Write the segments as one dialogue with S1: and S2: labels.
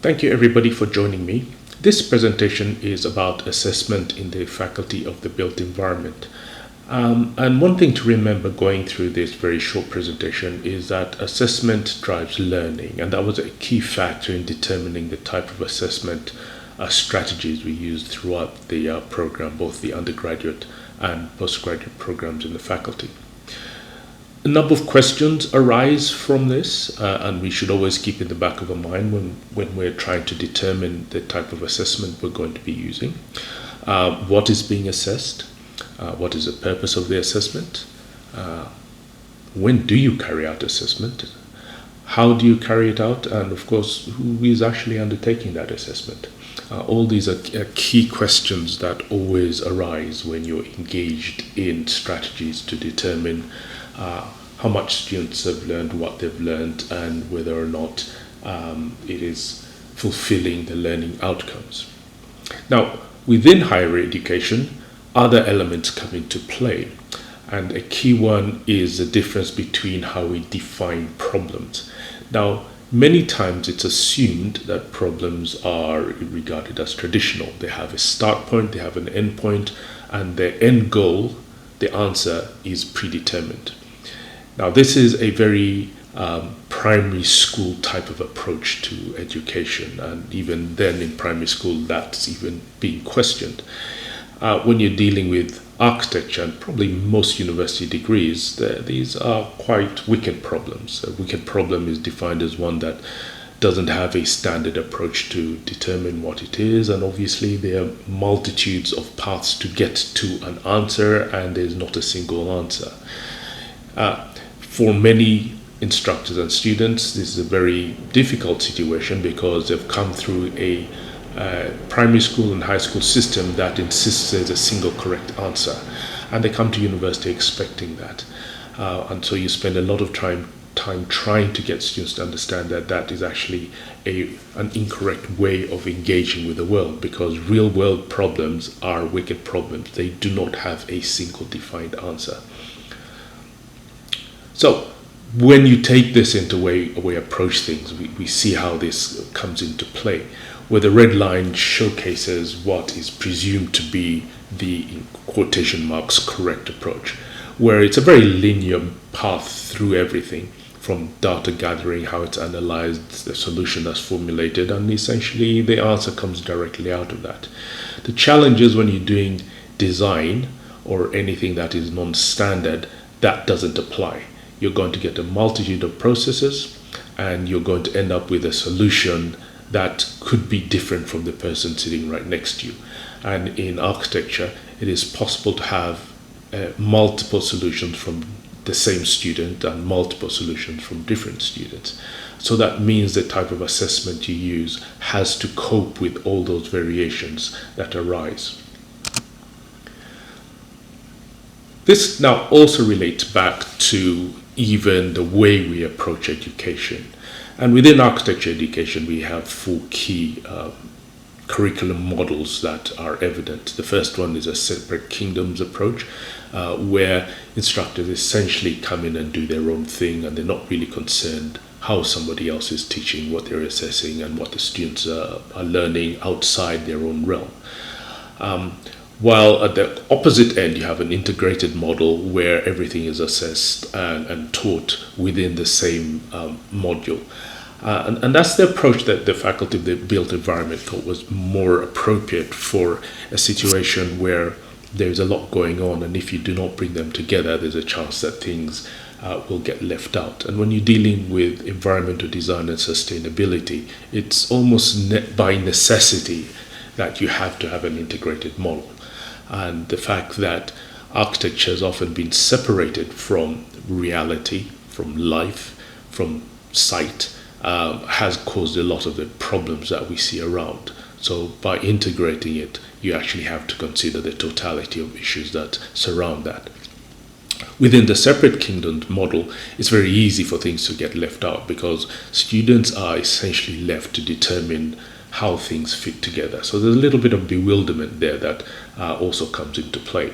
S1: Thank you everybody for joining me. This presentation is about assessment in the faculty of the built environment. And one thing to remember going through this very short presentation is that assessment drives learning, and that was a key factor in determining the type of assessment strategies we used throughout the program, both the undergraduate and postgraduate programs in the faculty. A number of questions arise from this, and we should always keep in the back of our mind when we're trying to determine the type of assessment we're going to be using. What is being assessed? What is the purpose of the assessment? When do you carry out assessment? How do you carry it out? And of course, who is actually undertaking that assessment? All these are key questions that always arise when you're engaged in strategies to determine how much students have learned, what they've learned, and whether or not it is fulfilling the learning outcomes. Now, within higher education, other elements come into play, and a key one is the difference between how we define problems. Now, many times it's assumed that problems are regarded as traditional. They have a start point, they have an end point, and their end goal, the answer, is predetermined. Now, this is a very primary school type of approach to education, and even then in primary school that's even being questioned. When you're dealing with architecture and probably most university degrees, these are quite wicked problems. A wicked problem is defined as one that doesn't have a standard approach to determine what it is, and obviously there are multitudes of paths to get to an answer, and there's not a single answer. For many instructors and students, this is a very difficult situation because they've come through a primary school and high school system that insists there's a single correct answer, and they come to university expecting that. And so you spend a lot of time trying to get students to understand that that is actually an incorrect way of engaging with the world, because real world problems are wicked problems. They do not have a single defined answer. So when you take this into way we approach things, we see how this comes into play, where the red line showcases what is presumed to be the, in quotation marks, correct approach, where it's a very linear path through everything, from data gathering, how it's analyzed, the solution that's formulated, and essentially the answer comes directly out of that. The challenge is when you're doing design or anything that is non-standard, that doesn't apply. You're going to get a multitude of processes, and you're going to end up with a solution that could be different from the person sitting right next to you. And in architecture, it is possible to have multiple solutions from the same student and multiple solutions from different students. So that means the type of assessment you use has to cope with all those variations that arise. This now also relates back to even the way we approach education. And within architecture education, we have four key curriculum models that are evident. The first one is a separate kingdoms approach, where instructors essentially come in and do their own thing, and they're not really concerned how somebody else is teaching, what they're assessing, and what the students are learning outside their own realm. While at the opposite end, you have an integrated model where everything is assessed and taught within the same module. And that's the approach that the faculty of the built environment thought was more appropriate for a situation where there's a lot going on, and if you do not bring them together, there's a chance that things will get left out. And when you're dealing with environmental design and sustainability, it's almost by necessity that you have to have an integrated model. And the fact that architecture has often been separated from reality, from life, from sight, has caused a lot of the problems that we see around. So by integrating it, you actually have to consider the totality of issues that surround that. Within the separate kingdom model, it's very easy for things to get left out because students are essentially left to determine how things fit together. So there's a little bit of bewilderment there that also comes into play.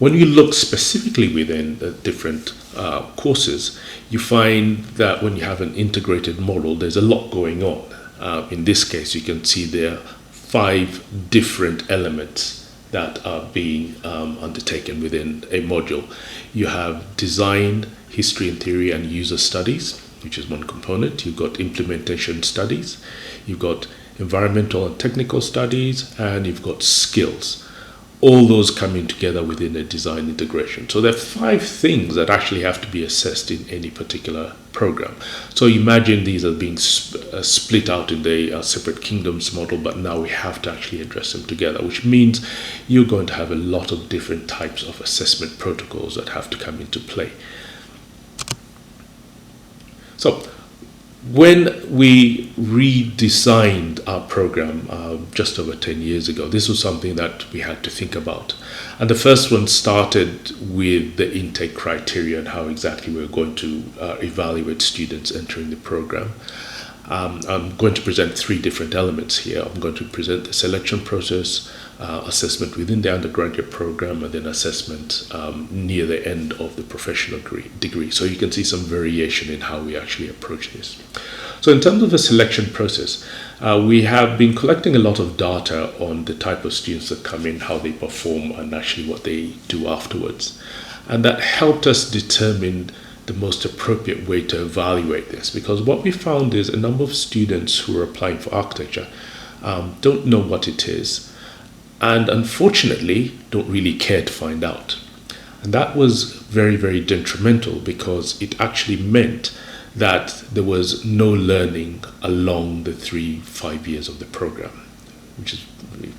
S1: When you look specifically within the different courses, you find that when you have an integrated model, there's a lot going on. In this case, you can see there are 5 different elements that are being undertaken within a module. You have design, history and theory, and user studies, which is one component. You've got implementation studies, you've got environmental and technical studies, and you've got skills. All those coming together within a design integration. So there are 5 things that actually have to be assessed in any particular program. So imagine these are being split out in the separate kingdoms model, but now we have to actually address them together, which means you're going to have a lot of different types of assessment protocols that have to come into play. So when we redesigned our program just over 10 years ago, this was something that we had to think about. And the first one started with the intake criteria and how exactly we were going to evaluate students entering the program. I'm going to present 3 different elements here. I'm going to present the selection process, assessment within the undergraduate program, and then assessment near the end of the professional degree. So you can see some variation in how we actually approach this. So in terms of the selection process, we have been collecting a lot of data on the type of students that come in, how they perform, and actually what they do afterwards. And that helped us determine the most appropriate way to evaluate this, because what we found is a number of students who are applying for architecture don't know what it is, and unfortunately don't really care to find out. And that was very, very detrimental, because it actually meant that there was no learning along the 3-5 years of the program, which is,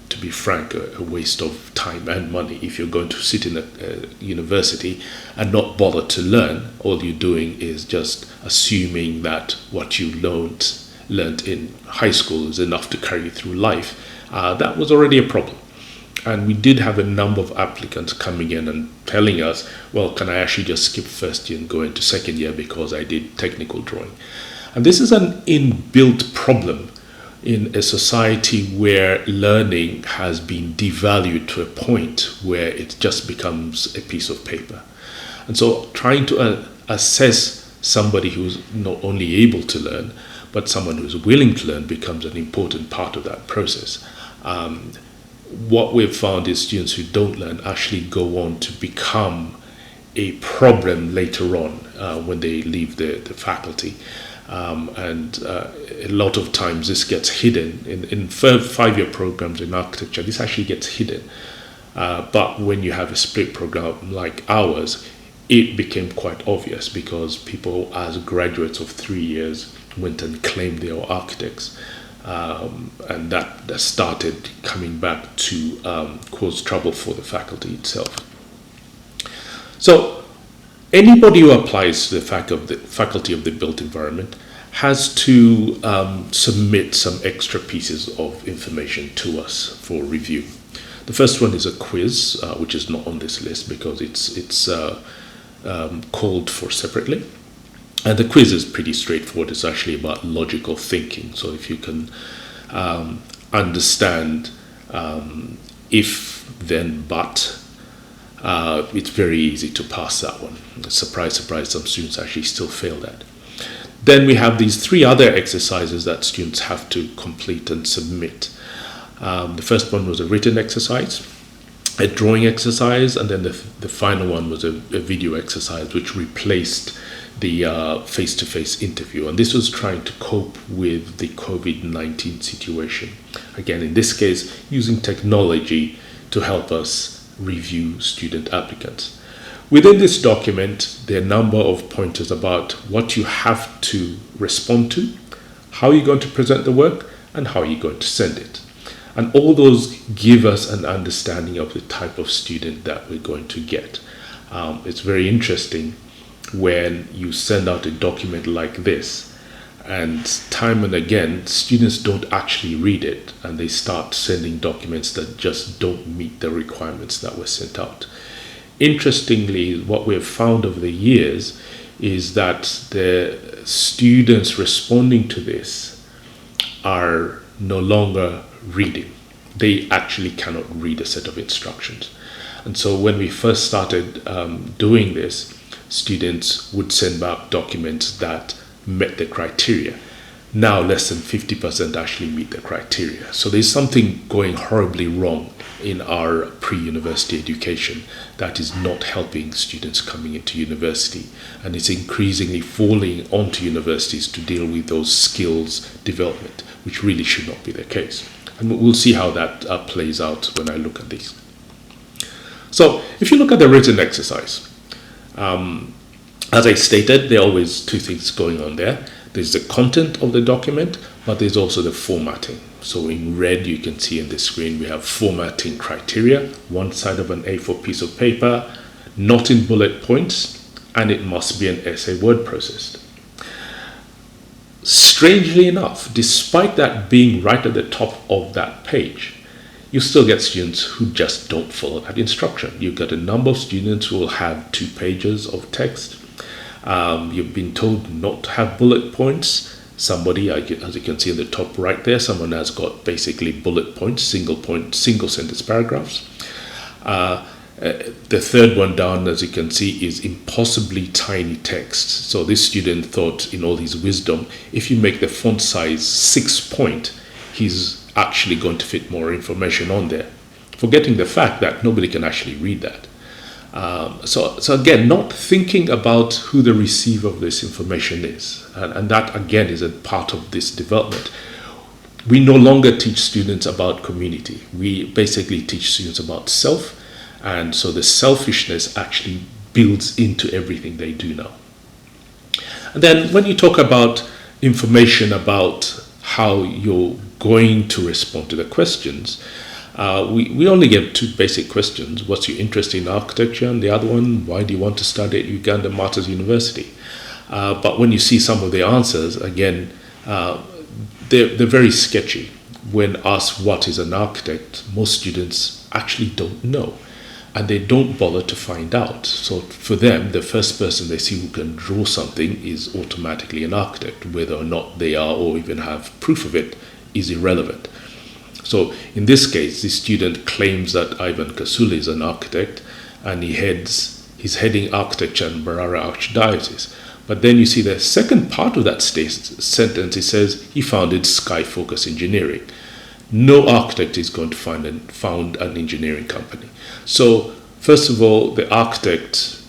S1: to be frank, a waste of time and money. If you're going to sit in a university and not bother to learn, all you're doing is just assuming that what you learned in high school is enough to carry you through life. That was already a problem. And we did have a number of applicants coming in and telling us, well, can I actually just skip first year and go into second year because I did technical drawing? And this is an inbuilt problem in a society where learning has been devalued to a point where it just becomes a piece of paper. And so trying to assess somebody who's not only able to learn, but someone who's willing to learn becomes an important part of that process. What we've found is students who don't learn actually go on to become a problem later on when they leave the faculty. And a lot of times this gets hidden. In 5-year programs in architecture, this actually gets hidden. But when you have a split program like ours, it became quite obvious, because people as graduates of 3 years went and claimed they were architects. And that started coming back to cause trouble for the faculty itself. So anybody who applies to the faculty of the built environment has to submit some extra pieces of information to us for review. The first one is a quiz, which is not on this list because it's called for separately. And the quiz is pretty straightforward. It's actually about logical thinking. So if you can understand if, then, but, it's very easy to pass that one. Surprise, surprise, some students actually still fail that. Then we have these 3 other exercises that students have to complete and submit. The first one was a written exercise, a drawing exercise, and then the final one was a video exercise, which replaced the face-to-face interview. And this was trying to cope with the COVID-19 situation. Again, in this case, using technology to help us review student applicants. Within this document, there are a number of pointers about what you have to respond to, how you're going to present the work, and how you're going to send it. And all those give us an understanding of the type of student that we're going to get. It's very interesting when you send out a document like this, and time and again, students don't actually read it, and they start sending documents that just don't meet the requirements that were sent out. Interestingly, what we've found over the years is that the students responding to this are no longer reading. They actually cannot read a set of instructions. And so when we first started doing this, students would send back documents that met the criteria. Now less than 50% actually meet the criteria. So there's something going horribly wrong in our pre-university education that is not helping students coming into university, and it's increasingly falling onto universities to deal with those skills development, which really should not be the case. And we'll see how that plays out when I look at these. So if you look at the written exercise, as I stated, there are always two things going on there. There's the content of the document, but there's also the formatting. So in red, you can see in the screen, we have formatting criteria, one side of an A4 piece of paper, not in bullet points, and it must be an essay word processed. Strangely enough, despite that being right at the top of that page, you still get students who just don't follow that instruction. You've got a number of students who will have 2 pages of text. You've been told not to have bullet points. Somebody, as you can see in the top right there, someone has got basically bullet points, single sentence paragraphs. The third one down, as you can see, is impossibly tiny text. So this student thought, in all his wisdom, if you make the font size 6 point, he's actually going to fit more information on there, forgetting the fact that nobody can actually read that. So again, not thinking about who the receiver of this information is. And that, again, is a part of this development. We no longer teach students about community. We basically teach students about self. And so the selfishness actually builds into everything they do now. And then when you talk about information about how you're going to respond to the questions, we only give 2 basic questions. What's your interest in architecture? And the other one, why do you want to study at Uganda Martyrs University? But when you see some of the answers, again, they're very sketchy. When asked what is an architect, most students actually don't know, and they don't bother to find out. So for them, the first person they see who can draw something is automatically an architect. Whether or not they are or even have proof of it is irrelevant. So in this case, the student claims that Ivan Kasula is an architect, and he's heading architecture in Mbarara Archdiocese. But then you see the second part of that sentence, it says he founded Sky Focus Engineering. No architect is going to found an engineering company. So first of all, the architect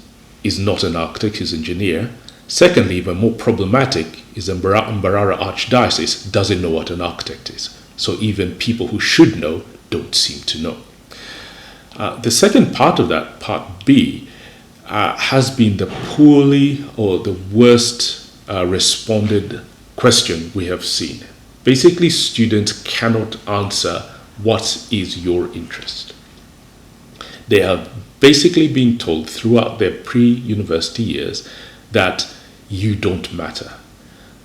S1: is not an architect, he's an engineer. Secondly, even more problematic, is the Mbarara Archdiocese doesn't know what an architect is. So even people who should know don't seem to know. The second part of that, part B, has been the poorly or the worst responded question we have seen. Basically, students cannot answer what is your interest. They have basically been told throughout their pre-university years that you don't matter.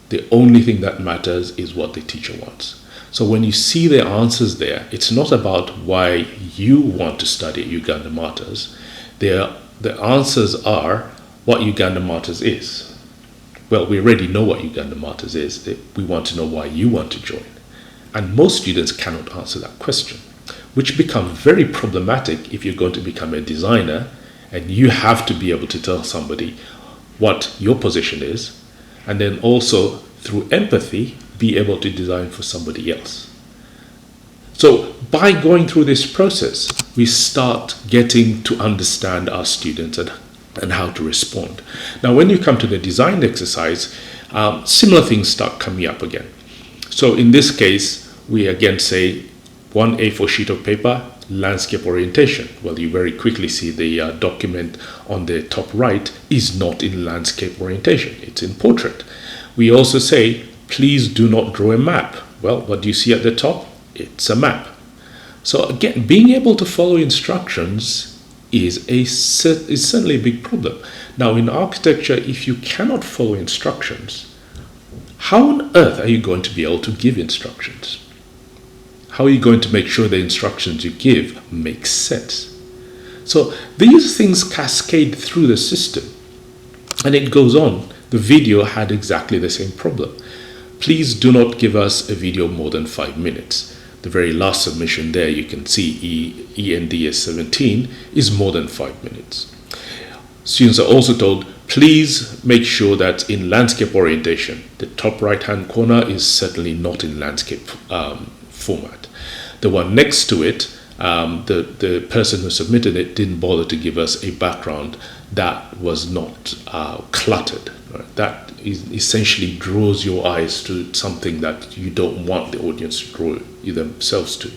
S1: The only thing that matters is what the teacher wants. So when you see their answers there, it's not about why you want to study at Uganda Martyrs. The answers are what Uganda Martyrs is. Well, we already know what Uganda Martyrs is. We want to know why you want to join. And most students cannot answer that question, which becomes very problematic if you're going to become a designer and you have to be able to tell somebody what your position is, and then also through empathy be able to design for somebody else. So by going through this process, we start getting to understand our students and how to respond. Now, when you come to the design exercise, similar things start coming up again. So in this case, we again say 1 A4 sheet of paper, landscape orientation. Well, you very quickly see the document on the top right is not in landscape orientation, it's in portrait. We also say, please do not draw a map. Well, what do you see at the top? It's a map. So again, being able to follow instructions is certainly a big problem. Now, in architecture, if you cannot follow instructions, how on earth are you going to be able to give instructions? How are you going to make sure the instructions you give make sense? So these things cascade through the system, and it goes on. The video had exactly the same problem. Please do not give us a video more than 5 minutes. the very last submission there, you can see ENDS 17 is more than 5 minutes. Students are also told, please make sure that in landscape orientation, the top right-hand corner is certainly not in landscape format. The one next to it, the person who submitted it didn't bother to give us a background that was not cluttered. Right? That essentially draws your eyes to something that you don't want the audience to draw themselves to.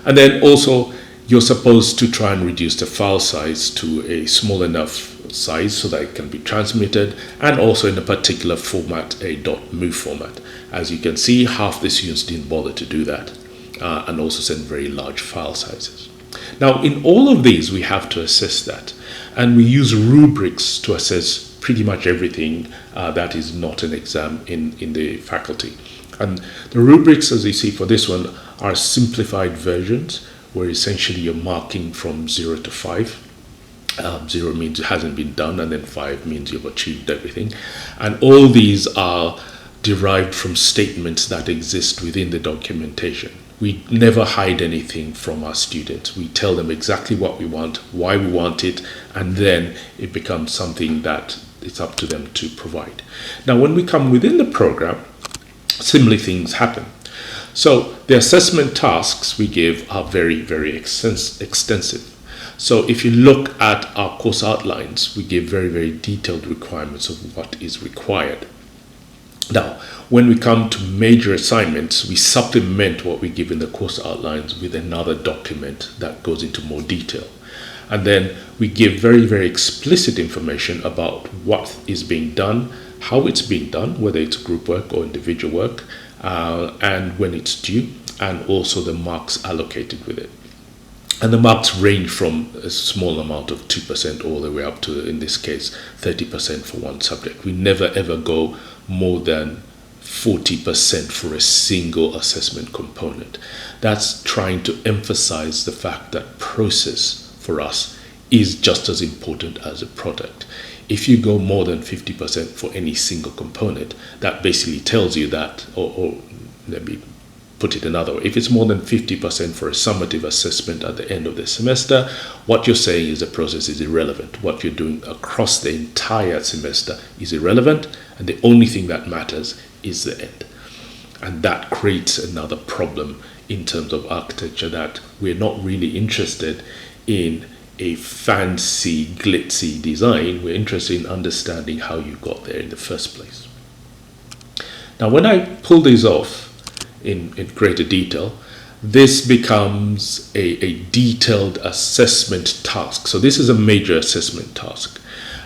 S1: And then also, you're supposed to try and reduce the file size to a small enough size so that it can be transmitted, and also in a particular format, a .mov format. As you can see, half the students didn't bother to do that, and also send very large file sizes. Now, in all of these, we have to assess that, and we use rubrics to assess pretty much everything that is not an exam in the faculty. And the rubrics, as you see for this one, are simplified versions, where essentially you're marking from 0 to 5. 0 means it hasn't been done, and then 5 means you've achieved everything. And all these are derived from statements that exist within the documentation. We never hide anything from our students. We tell them exactly what we want, why we want it, and then it becomes something that it's up to them to provide. Now, when we come within the program, similar things happen. So the assessment tasks we give are very, very extensive. So if you look at our course outlines, we give very, very detailed requirements of what is required. Now, when we come to major assignments, we supplement what we give in the course outlines with another document that goes into more detail. And then we give very, very explicit information about what is being done, how it's being done, whether it's group work or individual work, and when it's due, and also the marks allocated with it. And the marks range from a small amount of 2% all the way up to, in this case, 30% for one subject. We never ever go more than 40% for a single assessment component. That's trying to emphasize the fact that process for us is just as important as a product. If you go more than 50% for any single component, that basically tells you that, or let me put it another way, if it's more than 50% for a summative assessment at the end of the semester, what you're saying is the process is irrelevant. What you're doing across the entire semester is irrelevant, and the only thing that matters is the end. And that creates another problem in terms of architecture, that we're not really interested in a fancy, glitzy design. We're interested in understanding how you got there in the first place. Now, when I pull these off in greater detail, this becomes a detailed assessment task. So this is a major assessment task.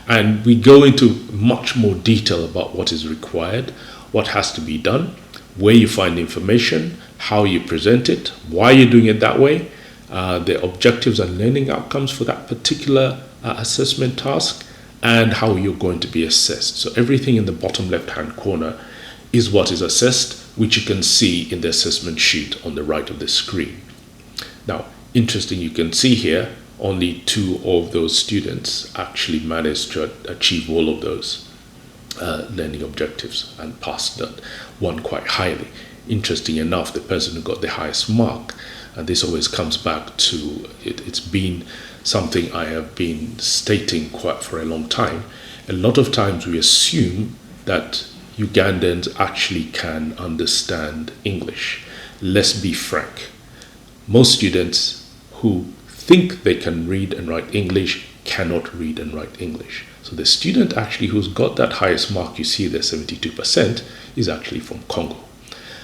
S1: And we go into much more detail about what is required, what has to be done, where you find information, how you present it, why you're doing it that way, the objectives and learning outcomes for that particular assessment task, and how you're going to be assessed. So everything in the bottom left-hand corner is what is assessed, which you can see in the assessment sheet on the right of the screen. Now, interesting, you can see here, only 2 of those students actually managed to achieve all of those learning objectives and passed that one quite highly. Interesting enough, the person who got the highest mark, and this always comes back to it's been something I have been stating quite for a long time. A lot of times we assume that Ugandans actually can understand English. Let's be frank. Most students who think they can read and write English cannot read and write English. So the student actually who's got that highest mark, you see there, 72%, is actually from Congo.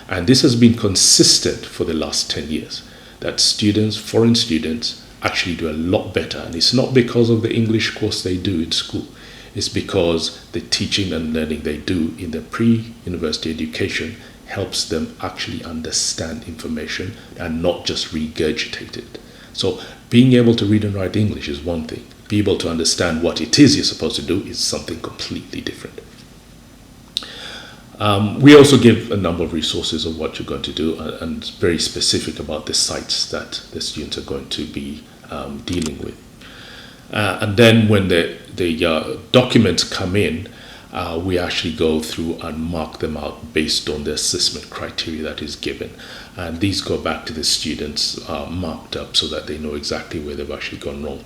S1: And this has been consistent for the last 10 years, that students, foreign students, actually do a lot better. And it's not because of the English course they do in school. It's because the teaching and learning they do in their pre-university education helps them actually understand information and not just regurgitate it. So being able to read and write English is one thing. Be able to understand what it is you're supposed to do is something completely different. We also give a number of resources of what you're going to do, and very specific about the sites that the students are going to be dealing with. And then when the documents come in, we actually go through and mark them out based on the assessment criteria that is given. And these go back to the students marked up so that they know exactly where they've actually gone wrong.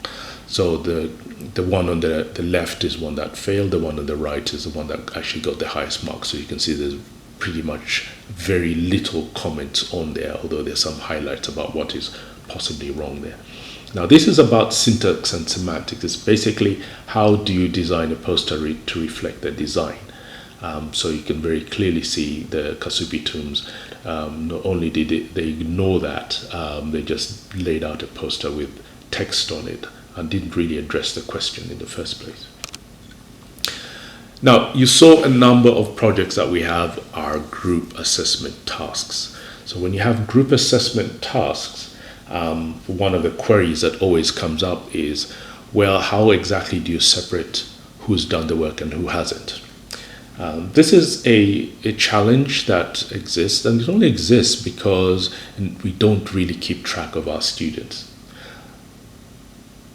S1: So the one on the left is one that failed, the one on the right is the one that actually got the highest mark. So you can see there's pretty much very little comments on there, although there's some highlights about what is possibly wrong there. Now this is about syntax and semantics. It's basically how do you design a poster to reflect the design. So you can very clearly see the Kasubi tombs. Not only did they ignore that, they just laid out a poster with text on it and didn't really address the question in the first place. Now, you saw a number of projects that we have are group assessment tasks. So when you have group assessment tasks, one of the queries that always comes up is, well, how exactly do you separate who's done the work and who hasn't? This is a challenge that exists, and it only exists because we don't really keep track of our students.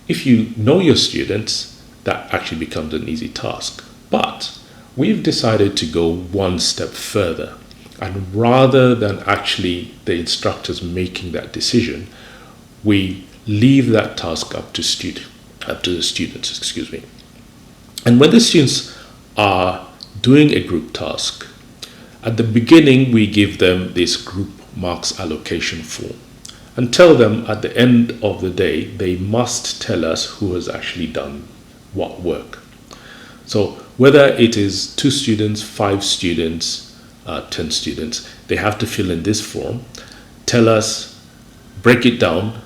S1: If you know your students, that actually becomes an easy task. But we've decided to go one step further, and rather than actually the instructors making that decision, we leave that task up to the students, excuse me. And when the students are doing a group task, at the beginning we give them this group marks allocation form and tell them at the end of the day they must tell us who has actually done what work. So whether it is 2 students, 5 students, 10 students, they have to fill in this form, tell us, break it down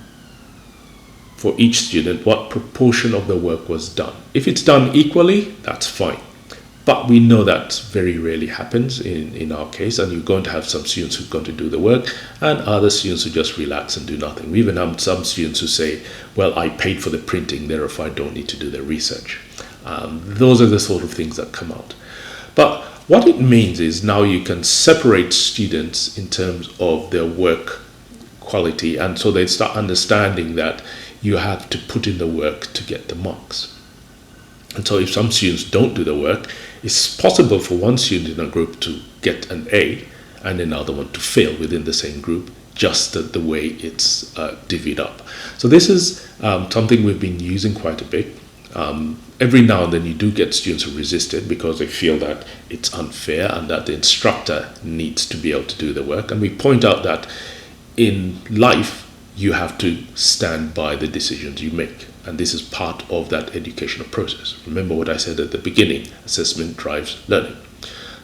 S1: for each student what proportion of the work was done. If it's done equally, that's fine. But we know that very rarely happens in our case, and you're going to have some students who are going to do the work and other students who just relax and do nothing. We even have some students who say, well, I paid for the printing, therefore I don't need to do the research. Those are the sort of things that come out. But what it means is now you can separate students in terms of their work quality, and so they start understanding that you have to put in the work to get the marks. And so if some students don't do the work, it's possible for one student in a group to get an A and another one to fail within the same group, just the way it's divvied up. So this is something we've been using quite a bit. Every now and then you do get students who resist it because they feel that it's unfair and that the instructor needs to be able to do the work. And we point out that in life, you have to stand by the decisions you make. And this is part of that educational process. Remember what I said at the beginning, assessment drives learning.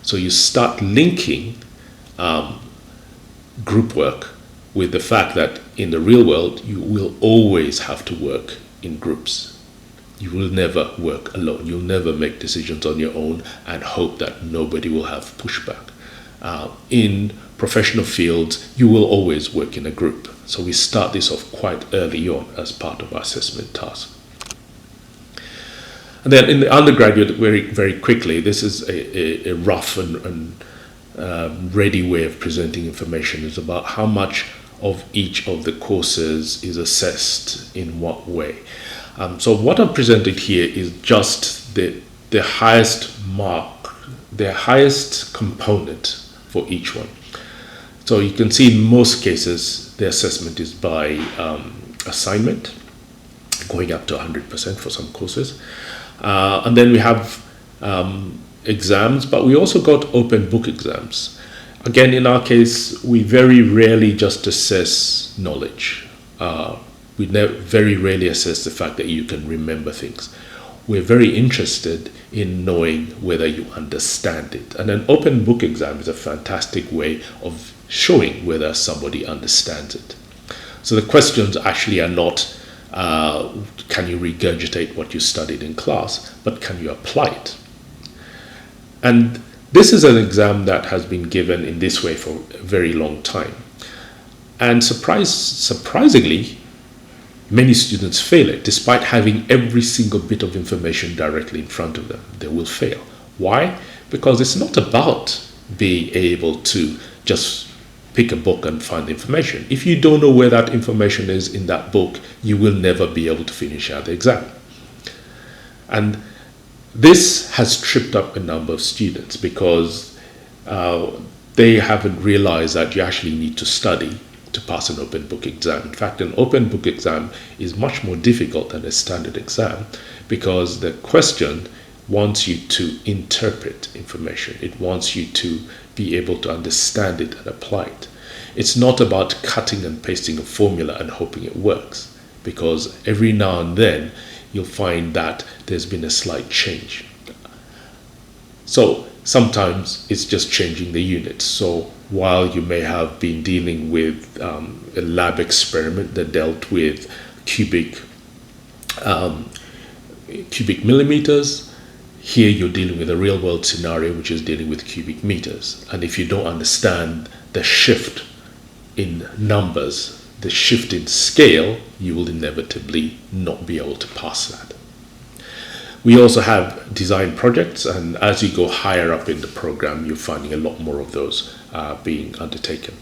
S1: So you start linking group work with the fact that in the real world, you will always have to work in groups. You will never work alone. You'll never make decisions on your own and hope that nobody will have pushback. In professional fields, you will always work in a group. So we start this off quite early on as part of our assessment task. And then in the undergraduate, very, very quickly, this is a rough and ready way of presenting information. It's about how much of each of the courses is assessed in what way. So what I'm presenting here is just the highest mark, the highest component for each one. So you can see in most cases, the assessment is by assignment, going up to 100% for some courses. And then we have exams, but we also got open book exams. Again, in our case, we very rarely just assess knowledge. We very rarely assess the fact that you can remember things. We're very interested in knowing whether you understand it. And an open book exam is a fantastic way of showing whether somebody understands it. So the questions actually are not, can you regurgitate what you studied in class, but can you apply it? And this is an exam that has been given in this way for a very long time. And surprisingly, many students fail it, despite having every single bit of information directly in front of them. They will fail. Why? Because it's not about being able to just pick a book and find information. If you don't know where that information is in that book, you will never be able to finish out the exam. And This has tripped up a number of students because they haven't realized that you actually need to study to pass an open book exam. In fact, an open book exam is much more difficult than a standard exam because the question wants you to interpret information. It wants you to be able to understand it and apply it. It's not about cutting and pasting a formula and hoping it works, because every now and then you'll find that there's been a slight change. So sometimes it's just changing the units. So while you may have been dealing with a lab experiment that dealt with cubic millimeters, here you're dealing with a real world scenario which is dealing with cubic meters. And if you don't understand the shift in numbers, the shift in scale, you will inevitably not be able to pass that. We also have design projects, and as you go higher up in the program, you're finding a lot more of those being undertaken.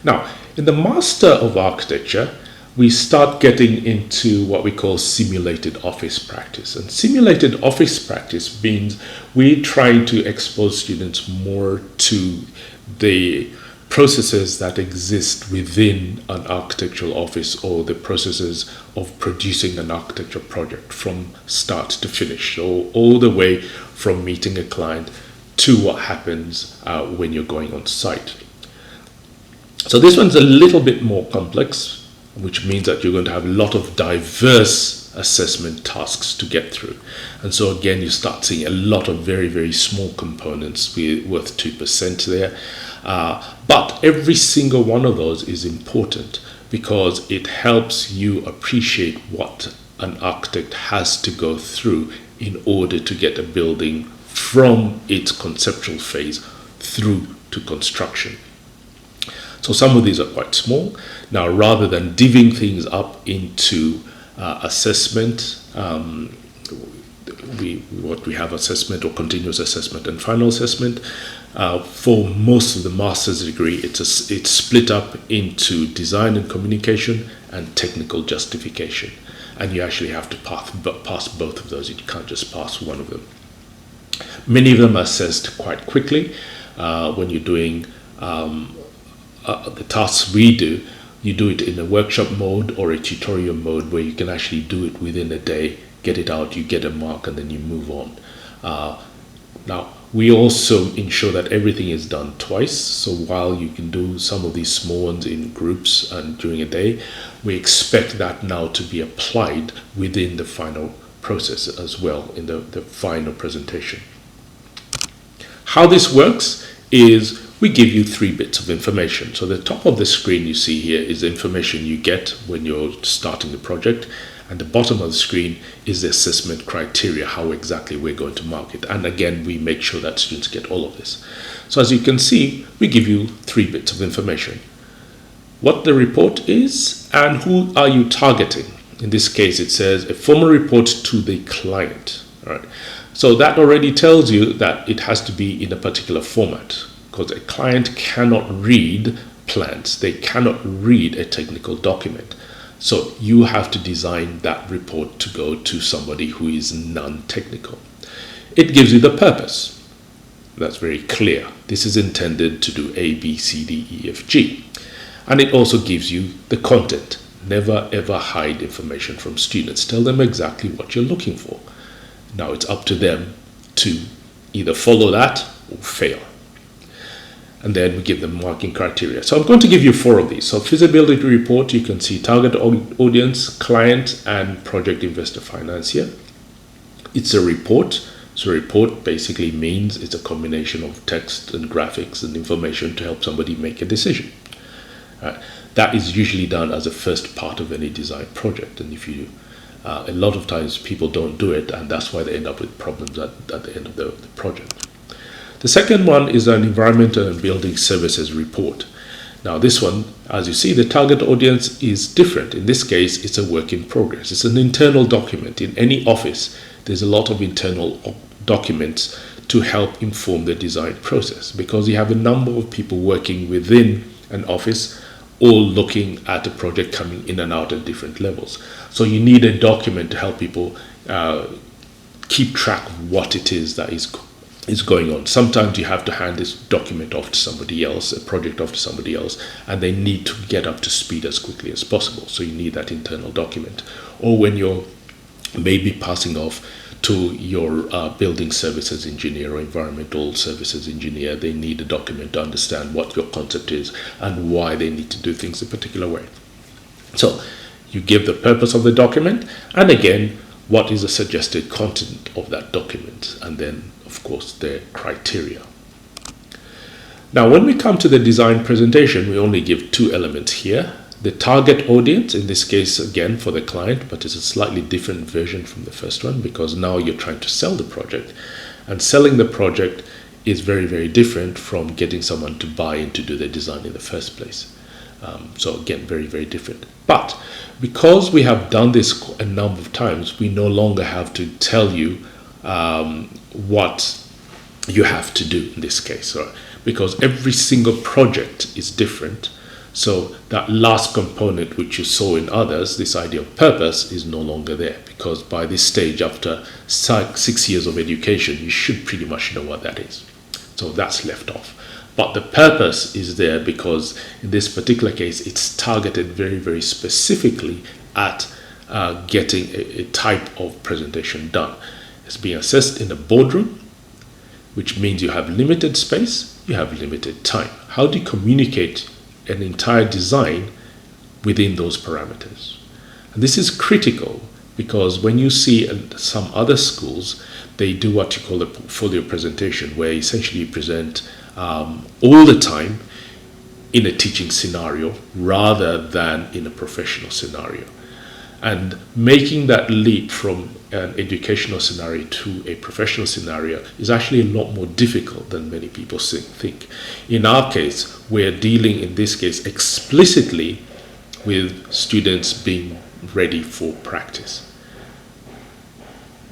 S1: Now, in the Master of Architecture, we start getting into what we call simulated office practice. And simulated office practice means we're trying to expose students more to the processes that exist within an architectural office, or the processes of producing an architecture project from start to finish. So all the way from meeting a client to what happens when you're going on site. So this one's a little bit more complex, which means that you're going to have a lot of diverse assessment tasks to get through. And so again, you start seeing a lot of very, very small components worth 2% there. But every single one of those is important because it helps you appreciate what an architect has to go through in order to get a building from its conceptual phase through to construction. So some of these are quite small. Now, rather than divvying things up into assessment, we have assessment or continuous assessment and final assessment. For most of the master's degree, it's split up into design and communication and technical justification. And you actually have to pass both of those. You can't just pass one of them. Many of them are assessed quite quickly. When you're doing the tasks we do, you do it in a workshop mode or a tutorial mode where you can actually do it within a day, get it out, you get a mark, and then you move on. Now, we also ensure that everything is done twice. So while you can do some of these small ones in groups and during a day, we expect that now to be applied within the final process as well, in the final presentation. How this works is we give you 3 bits of information. So the top of the screen you see here is the information you get when you're starting the project, and the bottom of the screen is the assessment criteria, how exactly we're going to mark it. And again, we make sure that students get all of this. So as you can see, we give you 3 bits of information: what the report is and who are you targeting. In this case, it says a formal report to the client. All right. So that already tells you that it has to be in a particular format, because a client cannot read plans. They cannot read a technical document. So you have to design that report to go to somebody who is non-technical. It gives you the purpose. That's very clear. This is intended to do A, B, C, D, E, F, G. And it also gives you the content. Never ever hide information from students. Tell them exactly what you're looking for. Now it's up to them to either follow that or fail. And then we give them marking criteria. So I'm going to give you 4 of these. So feasibility report, you can see target audience, client, and project investor financier. It's a report. So a report basically means it's a combination of text and graphics and information to help somebody make a decision. That is usually done as a first part of any design project. And if you a lot of times people don't do it, and that's why they end up with problems at the end of the project. The second one is an environmental and building services report. Now this one, as you see, the target audience is different. In this case, it's a work in progress. It's an internal document. In any office, there's a lot of internal documents to help inform the design process, because you have a number of people working within an office all looking at a project coming in and out at different levels. So you need a document to help people keep track of what it is that is going on. Sometimes you have to hand this document off to somebody else, a project off to somebody else, and they need to get up to speed as quickly as possible. So you need that internal document. Or when you're maybe passing off to your building services engineer or environmental services engineer, they need a document to understand what your concept is and why they need to do things a particular way. So you give the purpose of the document, and again, what is the suggested content of that document, and then of course the criteria. Now when we come to the design presentation, we only give two elements here. The target audience, in this case again for the client, but it's a slightly different version from the first one, because now you're trying to sell the project, and selling the project is very, very different from getting someone to buy in to do the design in the first place. So again, very, very different. But because we have done this a number of times, we no longer have to tell you what you have to do in this case, right? Because every single project is different. So that last component which you saw in others, this idea of purpose, is no longer there, because by this stage, after 6 years of education, you should pretty much know what that is. So that's left off. But the purpose is there because in this particular case, it's targeted very, very specifically at getting a type of presentation done. It's being assessed in a boardroom, which means you have limited space, you have limited time. How do you communicate an entire design within those parameters? And this is critical, because when you see some other schools, they do what you call a portfolio presentation, where essentially you present all the time in a teaching scenario rather than in a professional scenario. And making that leap from an educational scenario to a professional scenario is actually a lot more difficult than many people think. In our case, we're dealing in this case explicitly with students being ready for practice.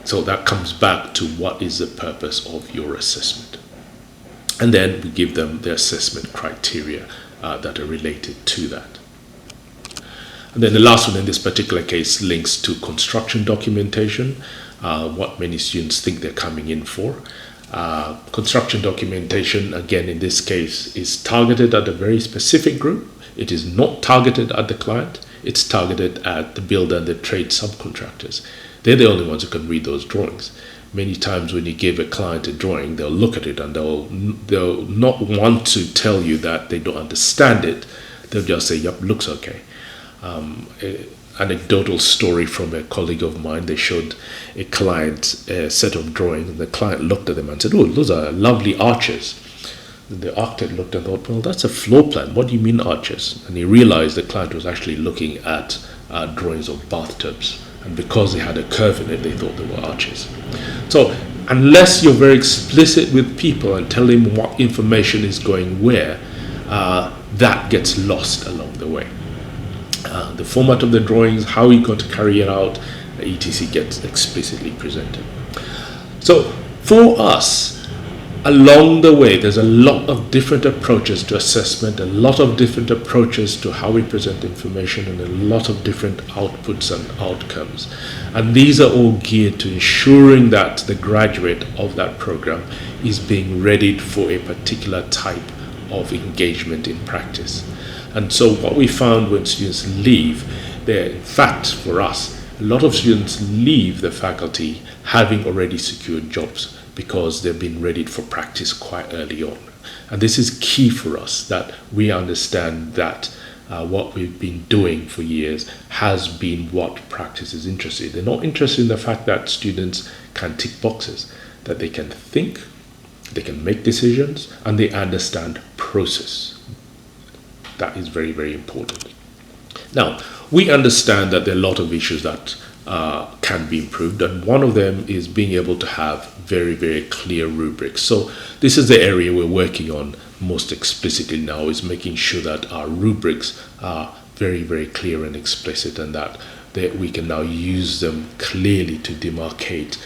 S1: So that comes back to what is the purpose of your assessment. And then we give them the assessment criteria that are related to that. And then the last one in this particular case links to construction documentation, what many students think they're coming in for. Construction documentation, again, in this case, is targeted at a very specific group. It is not targeted at the client. It's targeted at the builder and the trade subcontractors. They're the only ones who can read those drawings. Many times when you give a client a drawing, they'll look at it and they'll not want to tell you that they don't understand it. They'll just say, yep, looks okay. Anecdotal story from a colleague of mine. They showed a client a set of drawings, and the client looked at them and said, oh, those are lovely arches. And the architect looked and thought, well, that's a floor plan. What do you mean arches? And he realized the client was actually looking at drawings of bathtubs. And because they had a curve in it, they thought they were arches. So unless you're very explicit with people and tell them what information is going where, that gets lost along the way. The format of the drawings, how you're going to carry it out, etc. gets explicitly presented. So for us, along the way, there's a lot of different approaches to assessment, a lot of different approaches to how we present information, and a lot of different outputs and outcomes. And these are all geared to ensuring that the graduate of that program is being readied for a particular type of engagement in practice. And so what we found when students leave, in fact, for us, a lot of students leave the faculty having already secured jobs because they've been readied for practice quite early on. And this is key for us, that we understand that what we've been doing for years has been what practice is interested in. They're not interested in the fact that students can tick boxes, that they can think, they can make decisions, and they understand process. That is very, very important. Now, we understand that there are a lot of issues that can be improved, and one of them is being able to have very, very clear rubrics. So this is the area we're working on most explicitly now, is making sure that our rubrics are very, very clear and explicit, and that we can now use them clearly to demarcate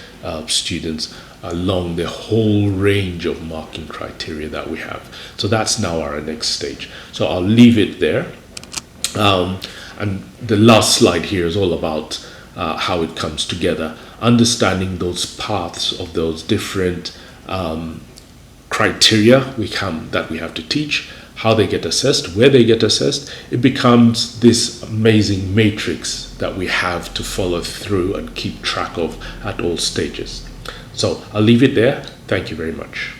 S1: students along the whole range of marking criteria that we have. So that's now our next stage. So I'll leave it there. Um, and the last slide here is all about how it comes together, understanding those paths of those different criteria that we have to teach, how they get assessed, where they get assessed. It becomes this amazing matrix that we have to follow through and keep track of at all stages. So I'll leave it there. Thank you very much.